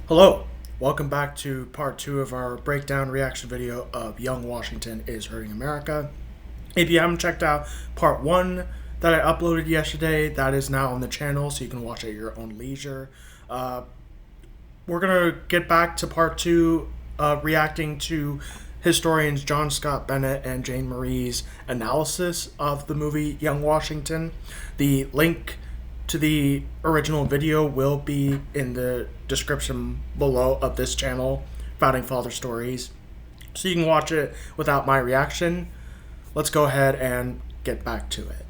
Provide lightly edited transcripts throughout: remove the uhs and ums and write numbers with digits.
Hello, welcome back to part 2 of our breakdown reaction video of Young Washington is Hurting America. If you haven't checked out part 1 that I uploaded yesterday, that is now on the channel, so you can watch it at your own leisure. We're going to get back to part 2, reacting to historians John Scott Bennett and Jane Marie's analysis of the movie Young Washington. The link to the original video will be in the description below of this channel, Founding Father Stories, so you can watch it without my reaction. Let's go ahead and get back to it.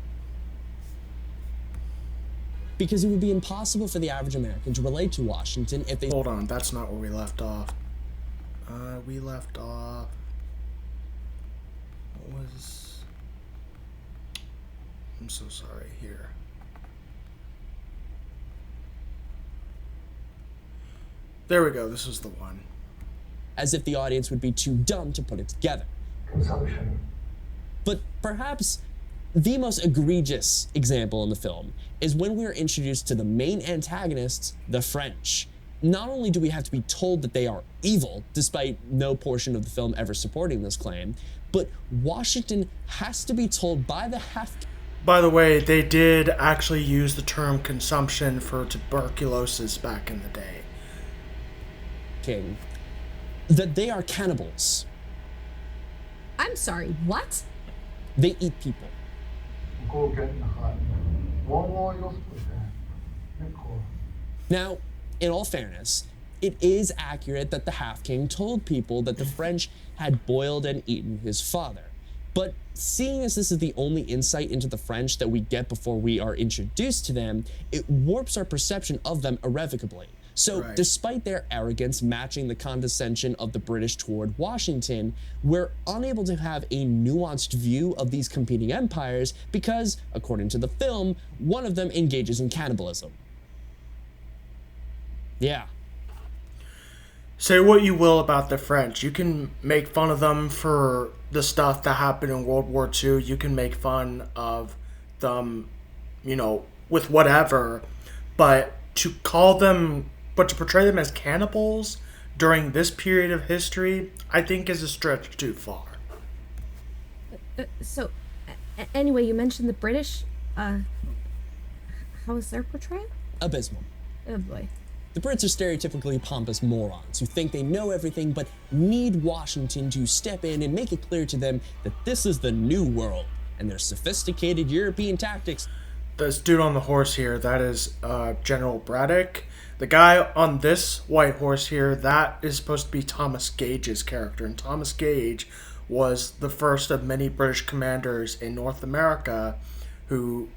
Because it would be impossible for the average American to relate to Washington if they... Hold on, that's not where we left off. What was... I'm so sorry, here. There we go, this is the one. As if the audience would be too dumb to put it together. Consumption. But perhaps the most egregious example in the film is when we are introduced to the main antagonists, the French. Not only do we have to be told that they are evil, despite no portion of the film ever supporting this claim, but Washington has to be told by the By the way, they did actually use the term consumption for tuberculosis back in the day. King that they are cannibals. I'm sorry, what? They eat people. Now, in all fairness, it is accurate that the half-king told people that the French had boiled and eaten his father. But seeing as this is the only insight into the French that we get before we are introduced to them, it warps our perception of them irrevocably. So right. Despite their arrogance matching the condescension of the British toward Washington, we're unable to have a nuanced view of these competing empires because, according to the film, one of them engages in cannibalism. Yeah. Say what you will about the French. You can make fun of them for the stuff that happened in World War II. You can make fun of them, with whatever. But to portray them as cannibals during this period of history, I think is a stretch too far. Anyway, you mentioned the British. How was their portrayal? Abysmal. Oh boy. The Brits are stereotypically pompous morons who think they know everything but need Washington to step in and make it clear to them that this is the new world and their sophisticated European tactics. This dude on the horse here, that is General Braddock. The guy on this white horse here, that is supposed to be Thomas Gage's character. And Thomas Gage was the first of many British commanders in North America who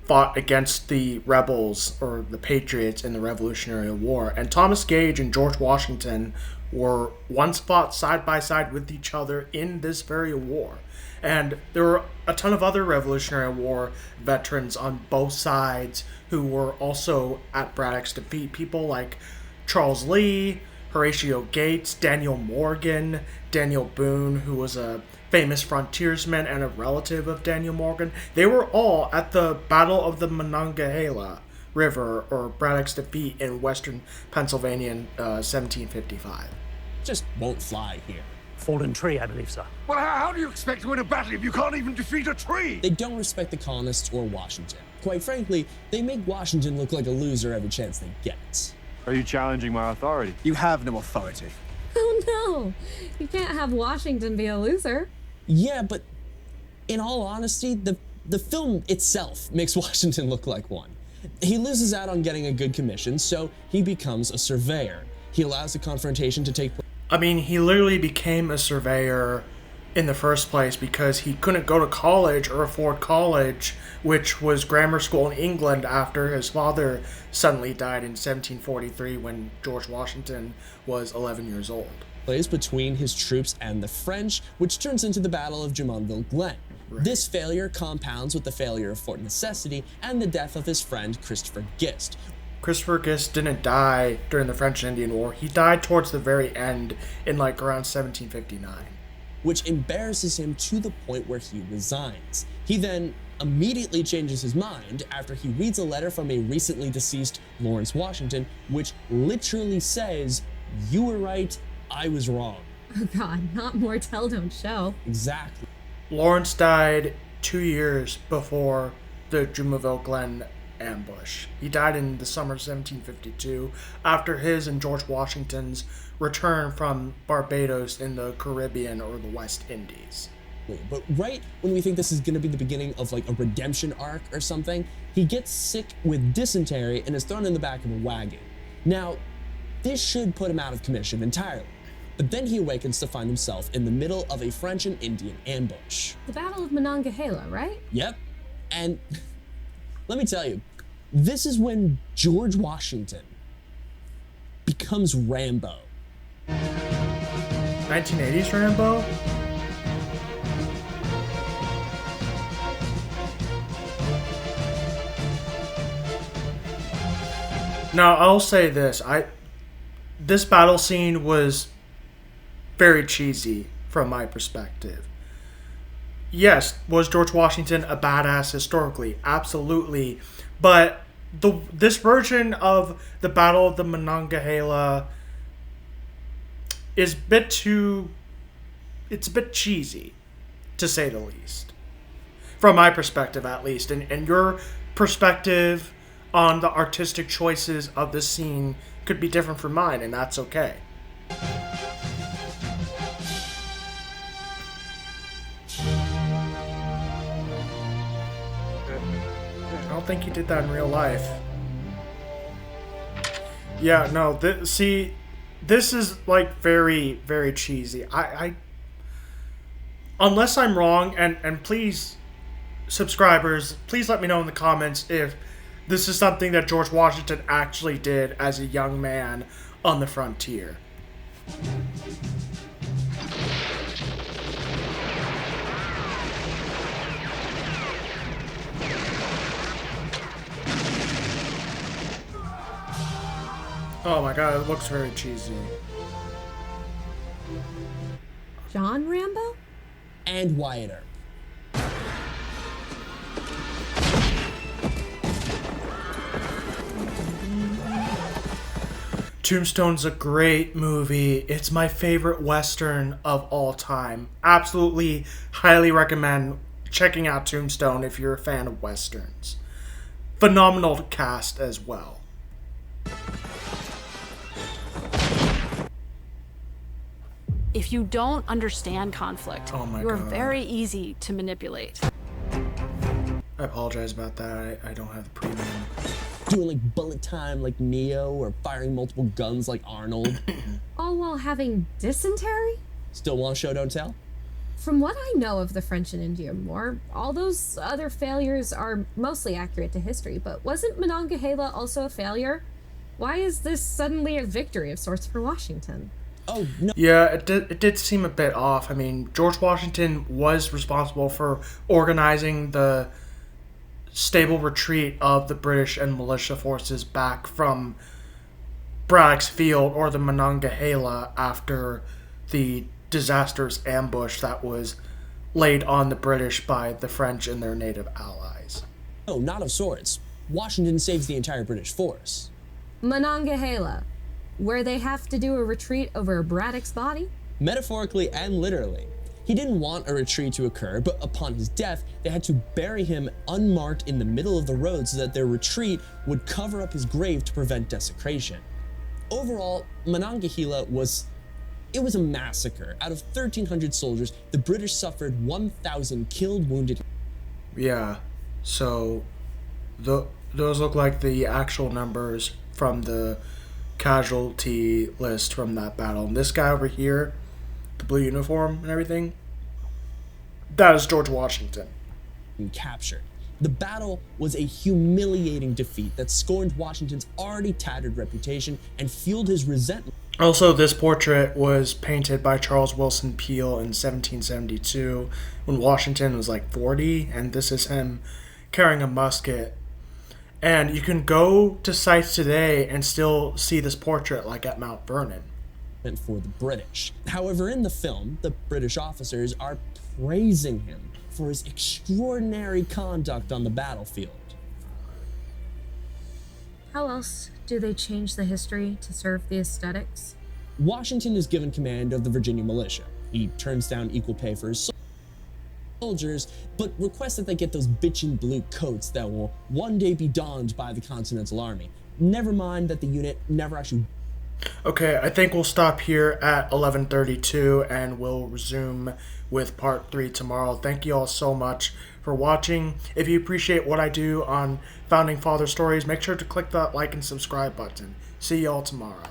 fought against the rebels or the Patriots in the Revolutionary War. And Thomas Gage and George Washington were once fought side by side with each other in this very war. And there were a ton of other Revolutionary War veterans on both sides who were also at Braddock's defeat. People like Charles Lee, Horatio Gates, Daniel Morgan, Daniel Boone, who was a famous frontiersman and a relative of Daniel Morgan. They were all at the Battle of the Monongahela River, or Braddock's defeat in western Pennsylvania in 1755. Just won't fly here. Fallen tree, I believe, sir. Well, how do you expect to win a battle if you can't even defeat a tree? They don't respect the colonists or Washington. Quite frankly, they make Washington look like a loser every chance they get. Are you challenging my authority? You have no authority. Oh no! You can't have Washington be a loser. Yeah, but in all honesty, the film itself makes Washington look like one. He loses out on getting a good commission, so he becomes a surveyor. He allows the confrontation to take place. I mean, he literally became a surveyor in the first place because he couldn't go to college or afford college, which was grammar school in England after his father suddenly died in 1743 when George Washington was 11 years old. Between his troops and the French, which turns into the Battle of Jumonville Glen. Right. This failure compounds with the failure of Fort Necessity and the death of his friend Christopher Gist. Christopher Gist didn't die during the French and Indian War. He died towards the very end in around 1759. Which embarrasses him to the point where he resigns. He then immediately changes his mind after he reads a letter from a recently deceased Lawrence Washington, which literally says, "You were right, I was wrong." Oh God, not more tell don't show. Exactly. Lawrence died 2 years before the Jumonville Glen ambush. He died in the summer of 1752 after his and George Washington's return from Barbados in the Caribbean or the West Indies. But right when we think this is going to be the beginning of like a redemption arc or something, he gets sick with dysentery and is thrown in the back of a wagon. Now, this should put him out of commission entirely. But then he awakens to find himself in the middle of a French and Indian ambush. The Battle of Monongahela, right? Yep. And let me tell you, this is when George Washington becomes Rambo. 1980s Rambo? Now, I'll say this. This battle scene was very cheesy from my perspective. Yes, was George Washington a badass historically? Absolutely. But this version of the Battle of the Monongahela is it's a bit cheesy, to say the least. From my perspective, at least. And your perspective on the artistic choices of this scene could be different from mine, and that's okay. I don't think he did that in real life. Yeah, no, this is like very, very cheesy. I unless I'm wrong, and please, subscribers, please let me know in the comments if this is something that George Washington actually did as a young man on the frontier. Oh my god, it looks very cheesy. John Rambo? And Wyatt Earp. Tombstone's a great movie. It's my favorite Western of all time. Absolutely highly recommend checking out Tombstone if you're a fan of Westerns. Phenomenal cast as well. If you don't understand conflict, Oh my you're God. very easy to manipulate. I apologize about that. I don't have the premium. Doing like bullet time like Neo or firing multiple guns like Arnold. All while having dysentery? Still want show, don't tell? From what I know of the French and Indian War, all those other failures are mostly accurate to history, but wasn't Monongahela also a failure? Why is this suddenly a victory of sorts for Washington? Oh, no. Yeah, it did seem a bit off. I mean, George Washington was responsible for organizing the stable retreat of the British and militia forces back from Braddock's Field or the Monongahela after the disastrous ambush that was laid on the British by the French and their native allies. No, not of sorts. Washington saves the entire British force. Monongahela, where they have to do a retreat over Braddock's body? Metaphorically and literally. He didn't want a retreat to occur, but upon his death, they had to bury him unmarked in the middle of the road so that their retreat would cover up his grave to prevent desecration. Overall, Monongahela was a massacre. Out of 1,300 soldiers, the British suffered 1,000 killed, wounded. Yeah, so those look like the actual numbers from the casualty list from that battle. And this guy over here, the blue uniform and everything, that is George Washington. And captured. The battle was a humiliating defeat that scorned Washington's already tattered reputation and fueled his resentment. Also, this portrait was painted by Charles Wilson Peale in 1772 when Washington was like 40, and this is him carrying a musket. And you can go to sites today and still see this portrait, like at Mount Vernon. For the British. However, in the film, the British officers are praising him for his extraordinary conduct on the battlefield. How else do they change the history to serve the aesthetics? Washington is given command of the Virginia militia. He turns down equal pay for his soldiers, but requests that they get those bitchin' blue coats that will one day be donned by the Continental Army. Never mind that the unit never actually... Okay, I think we'll stop here at 11:32 and we'll resume with part 3 tomorrow. Thank you all so much for watching. If you appreciate what I do on Founding Father Stories, make sure to click that like and subscribe button. See you all tomorrow.